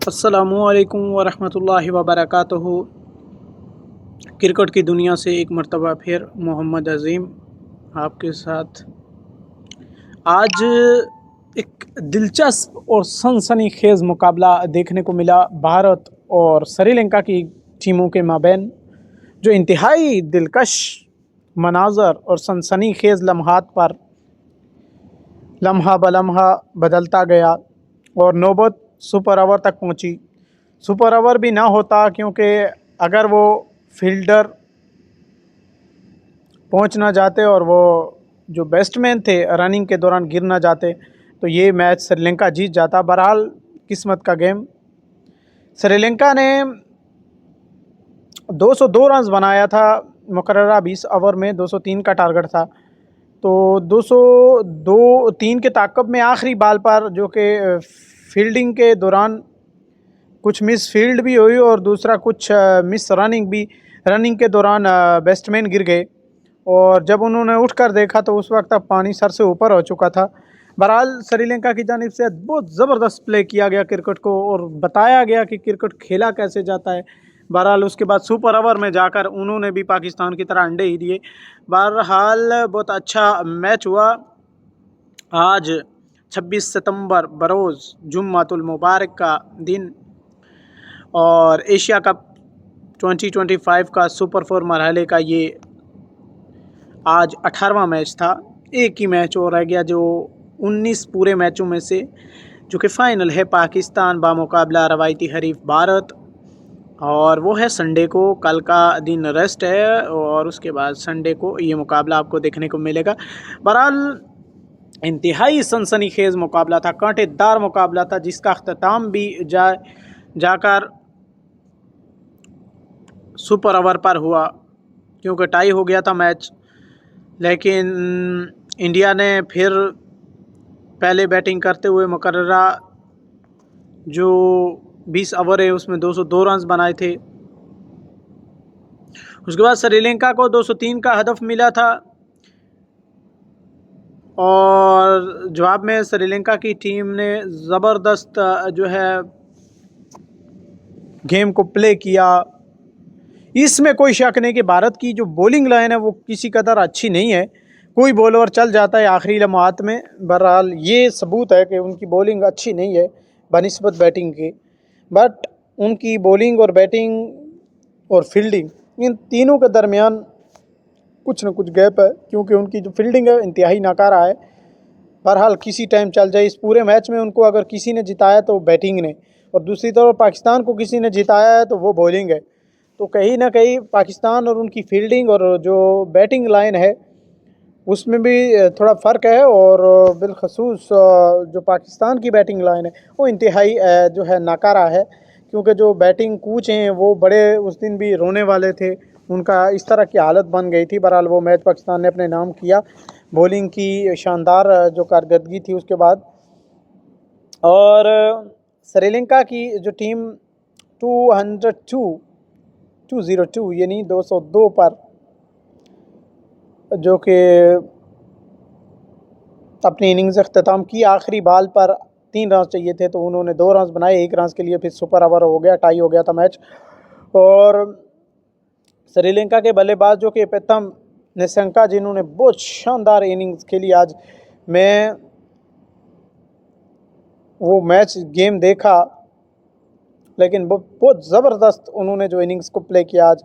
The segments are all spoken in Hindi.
अस्सलामुअलैकुम वरहमतुल्लाहि वबरकातुहू। क्रिकेट की दुनिया से एक मर्तबा फिर मोहम्मद अज़ीम आपके साथ। आज एक दिलचस्प और सनसनीखेज़ मुकाबला देखने को मिला भारत और श्रीलंका की टीमों के माबैन, जो इंतहाई दिलकश मनाज़र और सनसनीखेज़ लम्हात पर लम्हा ब लम्हा बदलता गया और नौबत सुपर ओवर तक पहुंची। सुपर ओवर भी ना होता, क्योंकि अगर वो फील्डर पहुंच ना जाते और वो जो बैट्समैन थे रनिंग के दौरान गिर ना जाते तो ये मैच श्रीलंका जीत जाता। बहरहाल किस्मत का गेम। श्रीलंका ने 202 रन बनाया था। मुकर्ररा 20 ओवर में 203 का टारगेट था। तो 203 के ताक़ब में आखिरी बॉल पर, जो कि फील्डिंग के दौरान कुछ मिस फील्ड भी हुई और दूसरा कुछ मिस रनिंग के दौरान बैट्समैन गिर गए और जब उन्होंने उठकर देखा तो उस वक्त पानी सर से ऊपर हो चुका था। बहरहाल श्रीलंका की जानिब से बहुत ज़बरदस्त प्ले किया गया क्रिकेट को और बताया गया कि क्रिकेट खेला कैसे जाता है। बहरहाल उसके बाद सुपर ओवर में जाकर उन्होंने भी पाकिस्तान की तरह अंडे ही दिए। बहरहाल बहुत अच्छा मैच हुआ। आज 26 सितंबर बरोज़ जुम्मतुल मुबारक का दिन और एशिया कप 2025 का सुपर 4 मरहले का ये आज 18वां मैच था। एक ही मैच और रह गया, जो 19 पूरे मैचों में से, जो कि फ़ाइनल है पाकिस्तान बामुकाबला रवायती हरीफ भारत, और वो है संडे को। कल का दिन रेस्ट है और उसके बाद संडे को ये मुकाबला आपको देखने को मिलेगा। बहरहाल इंतहाई सनसनीखेज़ मुकाबला था, कांटेदार मुकाबला था, जिसका अख्ताम भी जाकर सुपर ओवर पर हुआ, क्योंकि टाई हो गया था मैच। लेकिन इंडिया ने फिर पहले बैटिंग करते हुए मुकर्ररा जो 20 ओवर है उसमें 202 रन बनाए थे। उसके बाद श्रीलंका को 203 का हदफ मिला था और जवाब में श्रीलंका की टीम ने ज़बरदस्त जो है गेम को प्ले किया। इसमें कोई शक नहीं कि भारत की जो बॉलिंग लाइन है वो किसी कदर अच्छी नहीं है। कोई बॉलर चल जाता है आखिरी लम्हात में। बहरहाल ये सबूत है कि उनकी बॉलिंग अच्छी नहीं है बनिस्बत बैटिंग की। बट उनकी बॉलिंग और बैटिंग और फील्डिंग, इन तीनों के दरमियान कुछ न कुछ गैप है, क्योंकि उनकी जो फील्डिंग है इंतहाई नाकारा है। बहरहाल किसी टाइम चल जाए। इस पूरे मैच में उनको अगर किसी ने जिताया तो बैटिंग ने, और दूसरी तरफ पाकिस्तान को किसी ने जिताया है तो वो बॉलिंग है। तो कहीं ना कहीं पाकिस्तान और उनकी फील्डिंग और जो बैटिंग लाइन है उसमें भी थोड़ा फ़र्क है। और बिलखसूस जो पाकिस्तान की बैटिंग लाइन है वो इंतहाई जो है नाकारा है, क्योंकि जो बैटिंग कोच हैं वो बड़े उस दिन भी रोने वाले थे। उनका इस तरह की हालत बन गई थी। बहरहाल वो मैच पाकिस्तान ने अपने नाम किया, बॉलिंग की शानदार जो कारकर्दगी थी उसके बाद। और श्रीलंका की जो टीम 202 यानी 202 पर, जो कि अपनी इनिंग्स अख्ताम की, आखिरी बॉल पर 3 रन चाहिए थे तो उन्होंने 2 रन बनाए 1 रन के लिए। फिर सुपर ओवर हो गया, टाई हो गया था मैच। और श्रीलंका के बल्लेबाज जो कि प्रथम निशंका, जिन्होंने बहुत शानदार इनिंग्स खेली आज। मैं वो मैच गेम देखा, लेकिन बहुत ज़बरदस्त उन्होंने जो इनिंग्स को प्ले किया आज।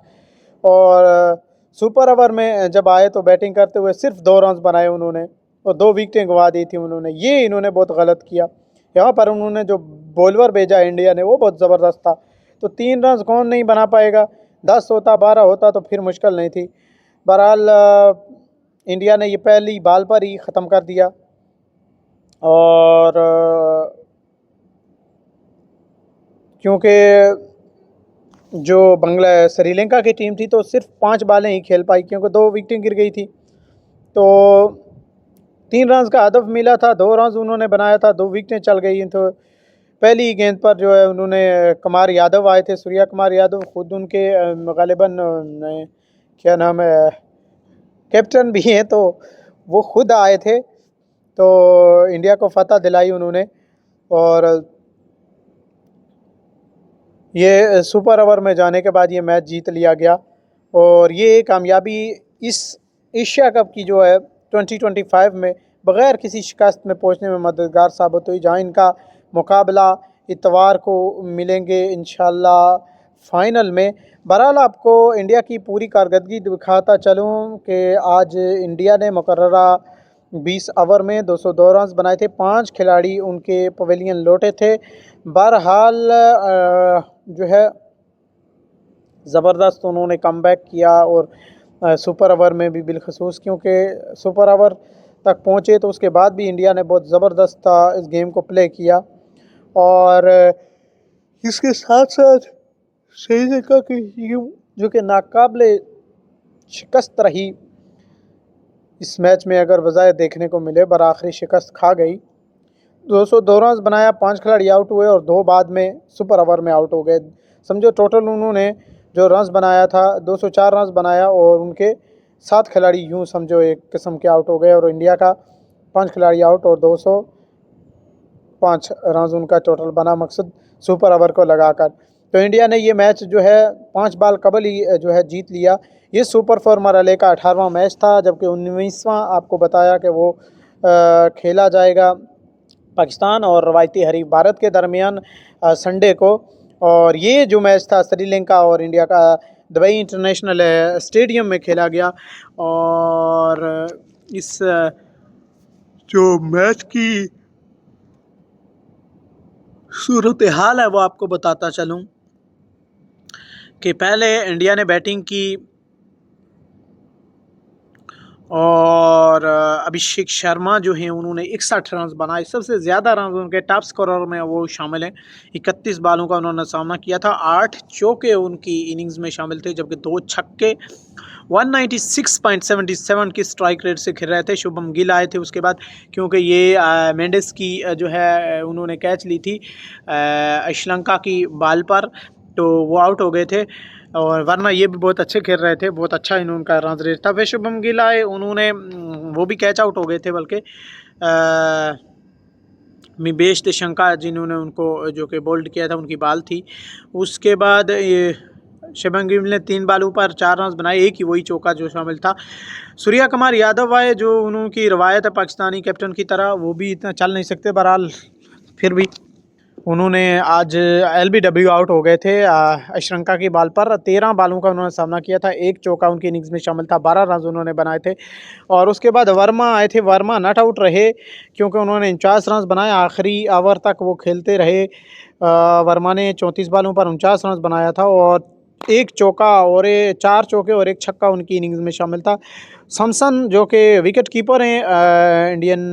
और सुपर ओवर में जब आए तो बैटिंग करते हुए सिर्फ 2 रन बनाए उन्होंने और 2 विकेटें गंवा दी थी उन्होंने। ये इन्होंने बहुत गलत किया। यहाँ पर उन्होंने जो बॉलर भेजा इंडिया ने वो बहुत ज़बरदस्त था। तो 3 रन कौन नहीं बना पाएगा? 10 होता, 12 होता तो फिर मुश्किल नहीं थी। बहरहाल इंडिया ने ये पहली बॉल पर ही ख़त्म कर दिया। और क्योंकि जो श्रीलंका की टीम थी तो सिर्फ 5 बॉलें ही खेल पाई, क्योंकि 2 विकेटें गिर गई थी। तो 3 रन का हदफ मिला था, 2 रन उन्होंने बनाया था, 2 विकेटें चल गई। तो पहली गेंद पर जो है उन्होंने कुमार यादव आए थे, सूर्या कुमार यादव, खुद उनके गालिबन क्या नाम है, कैप्टन भी हैं, तो वो खुद आए थे। तो इंडिया को फतह दिलाई उन्होंने। और ये सुपर ओवर में जाने के बाद ये मैच जीत लिया गया और ये कामयाबी इस एशिया कप की जो है 2025 में बग़ैर किसी शिकस्त में पहुंचने में मददगार साबित हुई, जहां इनका मुकाबला इतवार को मिलेंगे इंशाल्लाह फाइनल में। बहरहाल आपको इंडिया की पूरी कारकर्दगी दिखाता चलूँ कि आज इंडिया ने मुकर्ररा 20 ओवर में 202 रन बनाए थे, 5 खिलाड़ी उनके पवेलियन लौटे थे। बहरहाल जो है ज़बरदस्त उन्होंने कमबैक किया और सुपर ओवर में भी बिलखसूस, क्योंकि सुपर ओवर तक पहुँचे तो उसके बाद भी इंडिया ने बहुत ज़बरदस्त इस गेम को प्ले किया। और इसके साथ साथ सही जगह कि जो कि नाकाबिले शिकस्त रही इस मैच में, अगर बजाय देखने को मिले, बर आखिरी शिकस्त खा गई। 202 रन बनाया, 5 खिलाड़ी आउट हुए और 2 बाद में सुपर ओवर में आउट हो गए। समझो टोटल उन्होंने जो रन्स बनाया था 204 रन बनाया और उनके 7 खिलाड़ी यूँ समझो एक किस्म के आउट हो गए और इंडिया का 5 खिलाड़ी आउट और 205 रन उनका टोटल बना, मकसद सुपर ओवर को लगाकर। तो इंडिया ने ये मैच जो है 5 बॉल कबल ही जो है जीत लिया। ये सुपर 4 मरहले का 18वां मैच था, जबकि 19वां आपको बताया कि वो खेला जाएगा पाकिस्तान और रवायती हरीफ भारत के दरमियान संडे को। और ये जो मैच था श्रीलंका और इंडिया का दुबई इंटरनेशनल स्टेडियम में खेला गया। और इस जो मैच की सूरत हाल है वो आपको बताता चलूँ कि पहले इंडिया ने बैटिंग की और अभिषेक शर्मा जो हैं उन्होंने 61 रन बनाए, सबसे ज़्यादा रन उनके टॉप स्कोरर में वो शामिल हैं। 31 बालों का उन्होंने सामना किया था, 8 चौके उनकी इनिंग्स में शामिल थे, जबकि 2 छक्के 196.77 की स्ट्राइक रेट से खेल रहे थे। शुभम गिल आए थे उसके बाद, क्योंकि ये मेंडिस की जो है उन्होंने कैच ली थी श्रीलंका की बॉल पर, तो वो आउट हो गए थे। और वरना ये भी बहुत अच्छे खेल रहे थे, बहुत अच्छा इनका रन रेट था। फिर शुभम गिल आए, उन्होंने वो भी कैच आउट हो गए थे, बल्कि मिबेश शंका जिन्होंने उनको जो कि बोल्ड किया था उनकी बाल थी। उसके बाद ये शुभम गिल ने 3 बालों पर 4 रन बनाए, एक ही वही चौका जो शामिल था। सूर्या कुमार यादव आए, जो उनकी रवायत है पाकिस्तानी कैप्टन की तरह, वो भी इतना चल नहीं सकते, बहरहाल फिर भी उन्होंने आज LBW आउट हो गए थे श्रीलंका की बॉल पर। 13 बालों का उन्होंने सामना किया था, एक चौका उनकी इनिंग्स में शामिल था, 12 रन उन्होंने बनाए थे। और उसके बाद वर्मा आए थे, वर्मा नॉट आउट रहे क्योंकि उन्होंने 49 रन बनाए, आखिरी ओवर तक वो खेलते रहे। वर्मा ने 34 बालों पर 49 रन बनाया था और एक चौका और 4 चौके और एक छक्का उनकी इनिंग्स में शामिल था। सैमसन जो कि विकेट कीपर हैं इंडियन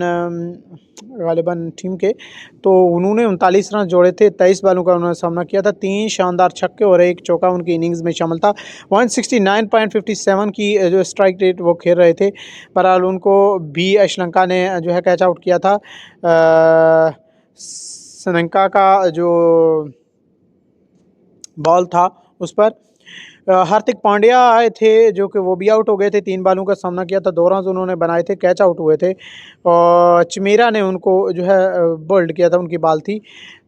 गालिबन टीम के, तो उन्होंने 39 रन जोड़े थे, 23 बालों का उन्होंने सामना किया था, 3 शानदार छक्के और एक चौका उनकी इनिंग्स में शामिल था। 169.57 की जो स्ट्राइक रेट वो खेल रहे थे। बहरहाल उनको भी श्रीलंका ने जो है कैच आउट किया था। श्रीलंका का जो बॉल था उस पर हार्दिक पांड्या आए थे, जो कि वो भी आउट हो गए थे, 3 बालों का सामना किया था, 2 रन उन्होंने बनाए थे, कैच आउट हुए थे। और चमीरा ने उनको जो है बोल्ड किया था, उनकी बाल थी।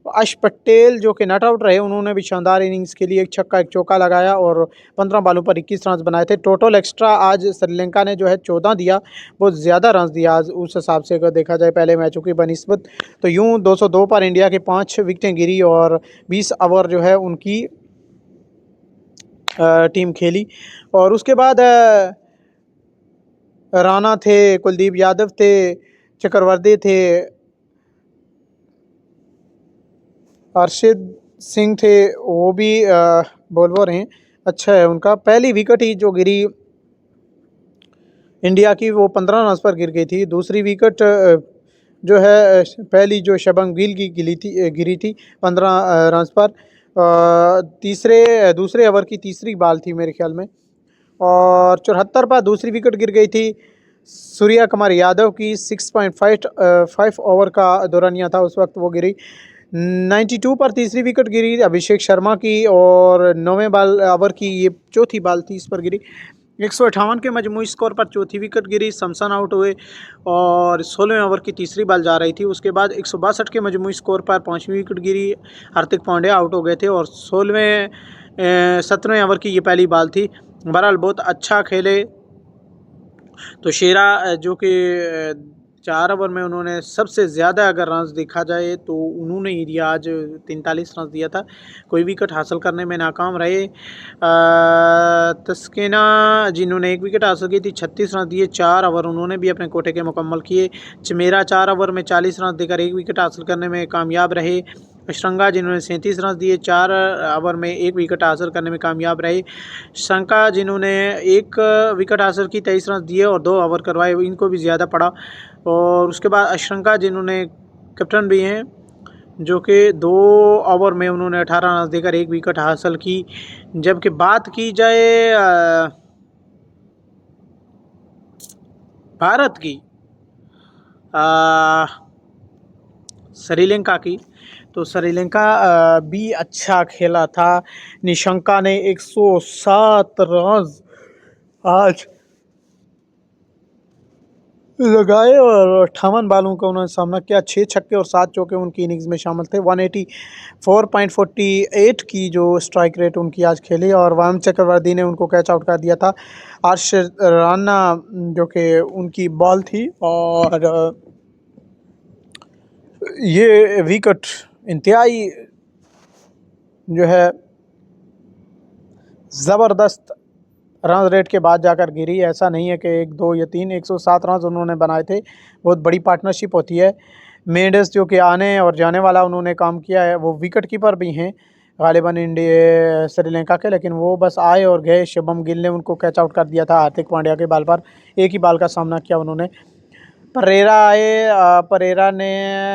अर्श पटेल जो कि नॉट आउट रहे, उन्होंने भी शानदार इनिंग्स के लिए एक छक्का एक चौका लगाया और 15 बालों पर 21 रन बनाए थे। टोटल एक्स्ट्रा आज श्रीलंका ने जो है 14 दिया, बहुत ज़्यादा रन दिया आज उस हिसाब से अगर देखा जाए पहले मैचों की बनिस्बत। तो यूँ 202 पर इंडिया की 5 विकेटें गिरी और 20 ओवर जो है उनकी टीम खेली। और उसके बाद राणा थे, कुलदीप यादव थे, चक्रवर्ती थे, अर्शद सिंह थे, वो भी बॉलर हैं, अच्छा है उनका। पहली विकेट ही जो गिरी इंडिया की वो 15 रन पर गिर गई थी। दूसरी विकेट जो है पहली जो शुभम गिल की गिरी थी 15 रन पर। दूसरे ओवर की तीसरी बॉल थी मेरे ख्याल में, और 74 पर दूसरी विकेट गिर गई थी सूर्या कुमार यादव की। 6.5 ओवर का दौरानिया था उस वक्त वो गिरी। 92 पर तीसरी विकेट गिरी अभिषेक शर्मा की, और 9वें ओवर की ये चौथी बॉल थी, इस पर गिरी। 158 के मजमूई स्कोर पर चौथी विकेट गिरी, समसन आउट हुए और 16वें ओवर की तीसरी बॉल जा रही थी। उसके बाद 162 के मजमूई स्कोर पर 5वीं विकेट गिरी, हार्दिक पांड्या आउट हो गए थे और 17वें ओवर की ये पहली बॉल थी। बहरहाल बहुत अच्छा खेले। तो शेरा जो कि 4 ओवर में उन्होंने सबसे ज़्यादा अगर रन देखा जाए तो उन्होंने ही दिया, आज 43 रन दिया था, कोई विकेट हासिल करने में नाकाम रहे। तस्कीना जिन्होंने 1 विकेट हासिल की थी, 36 रन दिए, 4 ओवर उन्होंने भी अपने कोटे के मुकम्मल किए। चमेरा 4 ओवर में 40 रन देकर 1 विकेट हासिल करने में कामयाब रहे। अशरंगा जिन्होंने 37 रन दिए, 4 ओवर में 1 विकेट हासिल करने में कामयाब रहे। शंका जिन्होंने 1 विकेट हासिल की, 23 रन दिए और 2 ओवर करवाए, इनको भी ज़्यादा पड़ा। और उसके बाद अशरंगा जिन्होंने कैप्टन भी हैं, जो कि 2 ओवर में उन्होंने 18 रन देकर 1 विकेट हासिल की। जबकि बात की जाए भारत की, श्रीलंका की, तो श्रीलंका भी अच्छा खेला था। निशंका ने 107 रन आज लगाए और 58 बालों का उन्होंने सामना किया। 6 छक्के और 7 चौके उनकी इनिंग्स में शामिल थे। 184.48 की जो स्ट्राइक रेट उनकी आज खेली और वाम चक्रवर्ती ने उनको कैच आउट कर दिया था। अर्श राना जो कि उनकी बॉल थी और ये विकेट इंतहाई जो है ज़बरदस्त रन रेट के बाद जाकर गिरी। ऐसा नहीं है कि 1, 2 या 3, 107 रन उन्होंने बनाए थे। बहुत बड़ी पार्टनरशिप होती है। मेंडिस जो कि आने और जाने वाला उन्होंने काम किया है, वो विकेट कीपर भी हैं गालिबन इंडिया श्रीलंका के, लेकिन वो बस आए और गए। शुभम गिल ने उनको कैच आउट कर दिया था हार्दिक पांड्या के बॉल पर, एक ही बॉल का सामना किया उन्होंने। परेरा आए, परेरा ने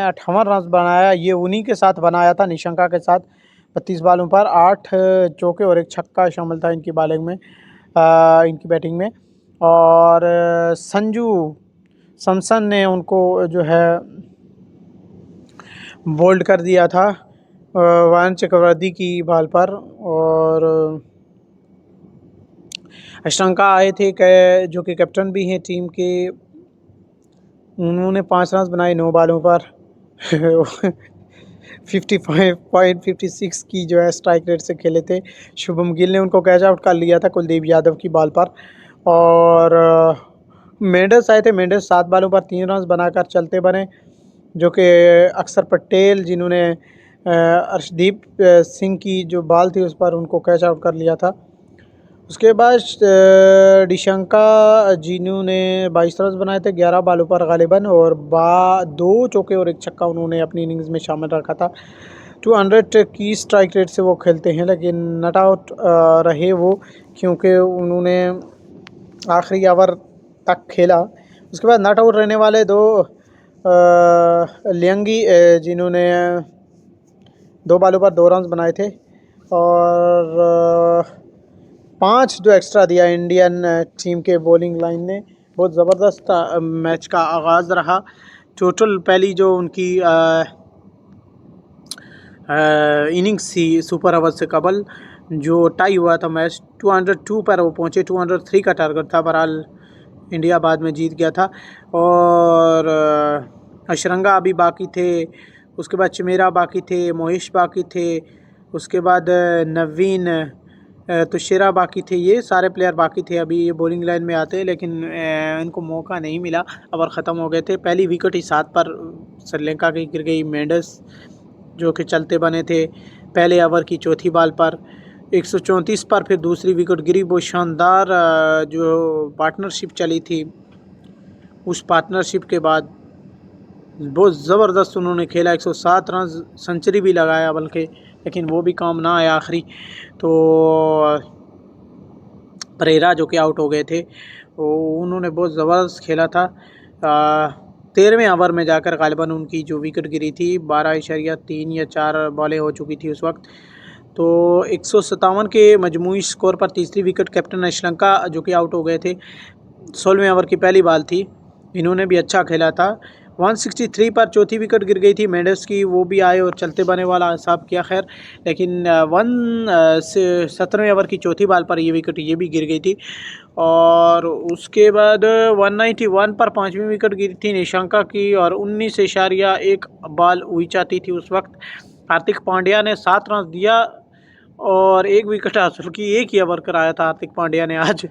58 रन बनाया, ये उन्हीं के साथ बनाया था निशंका के साथ। 32 बॉलों पर 8 चौके और 1 छक्का शामिल था इनकी बॉलिंग में, इनकी बैटिंग में। और संजू सैमसन ने उनको जो है बोल्ड कर दिया था वान चक्रवर्ती की बॉल पर। और अशरंका आए थे जो कि कैप्टन भी हैं टीम के, उन्होंने 5 रन बनाए 9 बॉलों पर 55.56 की जो है स्ट्राइक रेट से खेले थे। शुभम गिल ने उनको कैच आउट कर लिया था कुलदीप यादव की बॉल पर। और मेंडिस आए थे, मेंडिस 7 बॉलों पर 3 रन बनाकर चलते बने, जो कि अक्षर पटेल जिन्होंने अर्शदीप सिंह की जो बॉल थी उस पर उनको कैच आउट कर लिया था। उसके बाद डिशंका जिन्होंने 22 रन बनाए थे 11 बॉलों पर गालिबन, और 2 चौके और 1 छक्का उन्होंने अपनी इनिंग्स में शामिल रखा था। 200 की स्ट्राइक रेट से वो खेलते हैं, लेकिन नट आउट रहे वो, क्योंकि उन्होंने आखिरी ओवर तक खेला। उसके बाद नट आउट रहने वाले 2 लियंगी जिन्होंने 2 बॉलों पर 2 रन बनाए थे और 5 जो एक्स्ट्रा दिया इंडियन टीम के बॉलिंग लाइन ने। बहुत ज़बरदस्त मैच का आगाज़ रहा। टोटल पहली जो उनकी इनिंग्स थी सुपर ओवर से कबल, जो टाई हुआ था मैच, 202 पर वो पहुँचे। 203 का टारगेट था, बहरहाल इंडिया बाद में जीत गया था। और अशरंगा अभी बाकी थे, उसके बाद चमेरा बाकी थे, मोहिश बाकी थे, उसके बाद नवीन तुशेरा बाकी थे। ये सारे प्लेयर बाकी थे, अभी ये बॉलिंग लाइन में आते हैं, लेकिन इनको मौका नहीं मिला, ओवर ख़त्म हो गए थे। पहली विकेट ही 7 पर श्रीलंका की गिर गई। मेंडिस जो कि चलते बने थे पहले ओवर की चौथी बॉल पर 134 पर फिर दूसरी विकेट गिरी। वो शानदार जो पार्टनरशिप चली थी, उस पार्टनरशिप के बाद बहुत ज़बरदस्त उन्होंने खेला। 107 रन, सेंचुरी भी लगाया बल्कि, लेकिन वो भी काम ना आया आखिरी। तो परेरा जो कि आउट हो गए थे, उन्होंने बहुत ज़बरदस्त खेला था। 13वें ओवर में जाकर गालिबन उनकी जो विकेट गिरी थी, 12.3 या 4 बॉलें हो चुकी थी उस वक्त। तो 157 के मजमूई स्कोर पर तीसरी विकेट कैप्टन श्रीलंका जो कि आउट हो गए थे। 16वें ओवर की पहली बॉल थी, इन्होंने भी अच्छा खेला था 163 पर चौथी विकेट गिर गई थी मेंडिस की, वो भी आए और चलते बने वाला हिसाब किया खैर, लेकिन 17वें ओवर की चौथी बॉल पर ये विकेट ये भी गिर गई थी। और उसके बाद 191 पर पाँचवीं विकेट गिरी थी निशंका की और 19.1 बॉल हुई चाहती थी उस वक्त। हार्दिक पांड्या ने 7 रन दिया और एक विकेट हासिल की, एक ही ओवर कराया था हार्दिक पांड्या ने आज।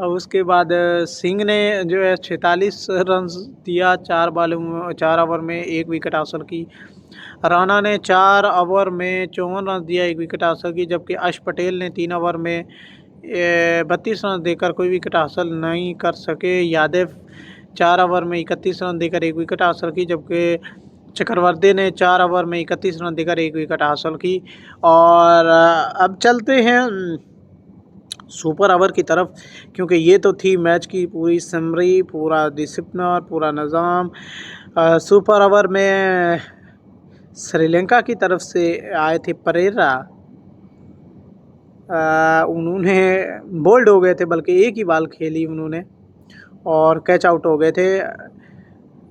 और उसके बाद सिंह ने जो है 46 रन दिया 4 ओवर में, एक विकेट हासिल की। राणा ने 4 ओवर में 54 रन दिया, एक विकेट हासिल की, जबकि अर्श पटेल ने 3 ओवर में 32 रन देकर कोई विकेट हासिल नहीं कर सके। यादव 4 ओवर में 31 रन देकर एक विकेट हासिल की, जबकि चक्रवर्ती ने 4 ओवर में 31 रन देकर एक विकेट हासिल की। और अब चलते हैं सुपर ओवर की तरफ, क्योंकि ये तो थी मैच की पूरी समरी, पूरा डिसिप्लिन, पूरा निज़ाम। सुपर ओवर में श्रीलंका की तरफ से आए थे परेरा, उन्होंने बोल्ड हो गए थे, बल्कि एक ही बॉल खेली उन्होंने और कैच आउट हो गए थे।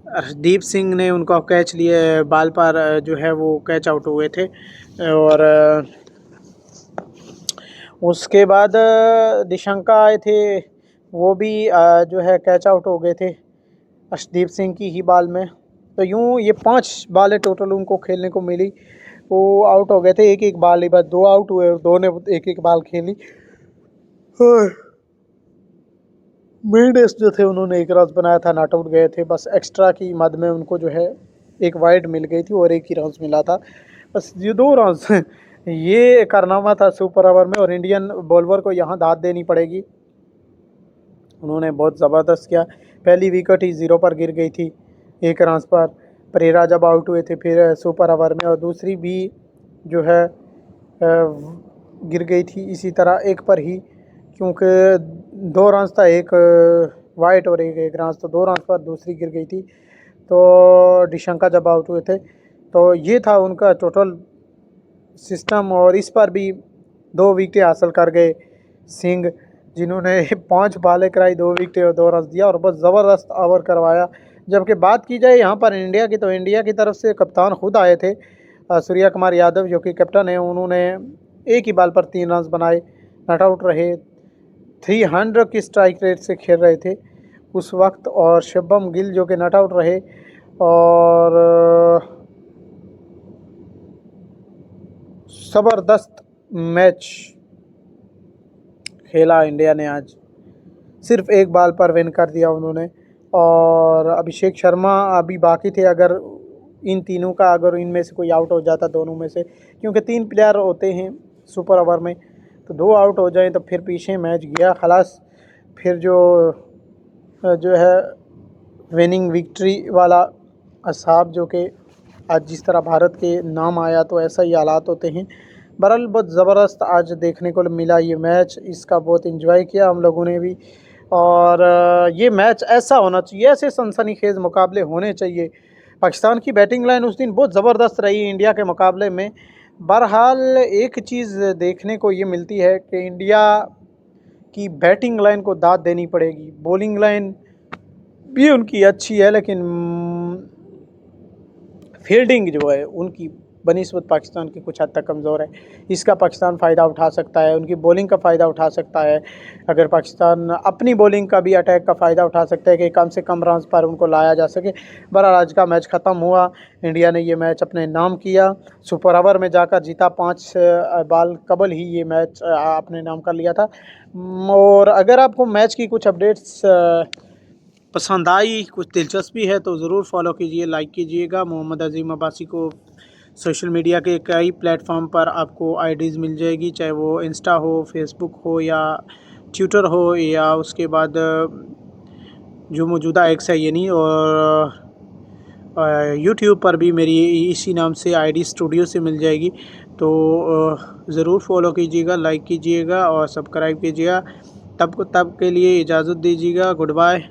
हरदीप सिंह ने उनको कैच लिए बॉल पर, जो है वो कैच आउट हुए थे। और उसके बाद निशंका आए थे, वो भी जो है कैच आउट हो गए थे अर्शदीप सिंह की ही बॉल में। तो यूँ ये 5 बॉलें टोटल उनको खेलने को मिली, वो आउट हो गए थे एक एक बॉल, बस 2 आउट हुए और 2 ने एक एक बॉल खेली। मेंडिस जो थे उन्होंने 1 रन बनाया था, नॉट आउट गए थे, बस एक्स्ट्रा की मद में उनको जो है एक वाइड मिल गई थी और एक ही रन मिला था, बस ये 2 रन ये कारनामा था सुपर ओवर में। और इंडियन बॉलर को यहाँ दाद देनी पड़ेगी, उन्होंने बहुत ज़बरदस्त किया। पहली विकेट ही 0 पर गिर गई थी 1 रन पर, परेरा जब आउट हुए थे फिर सुपर ओवर में, और दूसरी भी जो है गिर गई थी इसी तरह 1 पर ही, क्योंकि 2 रन था, एक वाइट और एक रन, तो 2 रन पर दूसरी गिर गई थी। तो निशंका जब आउट हुए थे, तो ये था उनका टोटल सिस्टम। और इस पर भी 2 विकेटें हासिल कर गए सिंह, जिन्होंने 5 बॉलें कराई, 2 विकेटें और 2 रन दिया और बहुत ज़बरदस्त ओवर करवाया। जबकि बात की जाए यहाँ पर इंडिया की, तो इंडिया की तरफ से कप्तान खुद आए थे, सूर्या कुमार यादव जो कि कैप्टन है, उन्होंने एक ही बॉल पर 3 रन बनाए, नॉट आउट रहे, 300 की स्ट्राइक रेट से खेल रहे थे उस वक्त। और शुभम गिल जो कि नॉट आउट रहे, और ज़बरदस्त मैच खेला इंडिया ने आज, सिर्फ एक बॉल पर विन कर दिया उन्होंने। और अभिषेक शर्मा अभी बाकी थे, अगर इन तीनों का, अगर इनमें से कोई आउट हो जाता दोनों में से, क्योंकि 3 प्लेयर होते हैं सुपर ओवर में, तो 2 आउट हो जाएं तो फिर पीछे मैच गया खलास। फिर जो है विनिंग विक्ट्री वाला असहाब जो कि आज जिस तरह भारत के नाम आया, तो ऐसा ही हालात होते हैं। बहरहाल बहुत ज़बरदस्त आज देखने को मिला ये मैच, इसका बहुत एंजॉय किया हम लोगों ने भी। और ये मैच ऐसा होना चाहिए, ऐसे सनसनीखेज़ मुकाबले होने चाहिए। पाकिस्तान की बैटिंग लाइन उस दिन बहुत ज़बरदस्त रही इंडिया के मुकाबले में। बहरहाल एक चीज़ देखने को ये मिलती है कि इंडिया की बैटिंग लाइन को दाद देनी पड़ेगी। बॉलिंग लाइन भी उनकी अच्छी है, लेकिन फील्डिंग जो है उनकी बनिस्बत पाकिस्तान की कुछ हद तक कमज़ोर है। इसका पाकिस्तान फ़ायदा उठा सकता है, उनकी बॉलिंग का फ़ायदा उठा सकता है। अगर पाकिस्तान अपनी बॉलिंग का भी अटैक का फ़ायदा उठा सकता है कि कम से कम रन पर उनको लाया जा सके। बहरहाल आज का मैच ख़त्म हुआ, इंडिया ने ये मैच अपने नाम किया, सुपर ओवर में जाकर जीता, 5 बॉल कबल ही ये मैच अपने नाम कर लिया था। और अगर आपको मैच की कुछ अपडेट्स पसंद आई, कुछ दिलचस्पी है, तो ज़रूर फॉलो कीजिए, लाइक कीजिएगा। मोहम्मद अजीम अब्बासी को सोशल मीडिया के कई प्लेटफॉर्म पर आपको आईडीज़ मिल जाएगी, चाहे वो इंस्टा हो, फेसबुक हो या ट्विटर हो, या उसके बाद जो मौजूदा एक्स है ये नहीं, और यूट्यूब पर भी मेरी इसी नाम से आईडी स्टूडियो से मिल जाएगी। तो ज़रूर फॉलो कीजिएगा, लाइक कीजिएगा और सब्सक्राइब कीजिएगा। तब के लिए इजाज़त दीजिएगा। Good bye.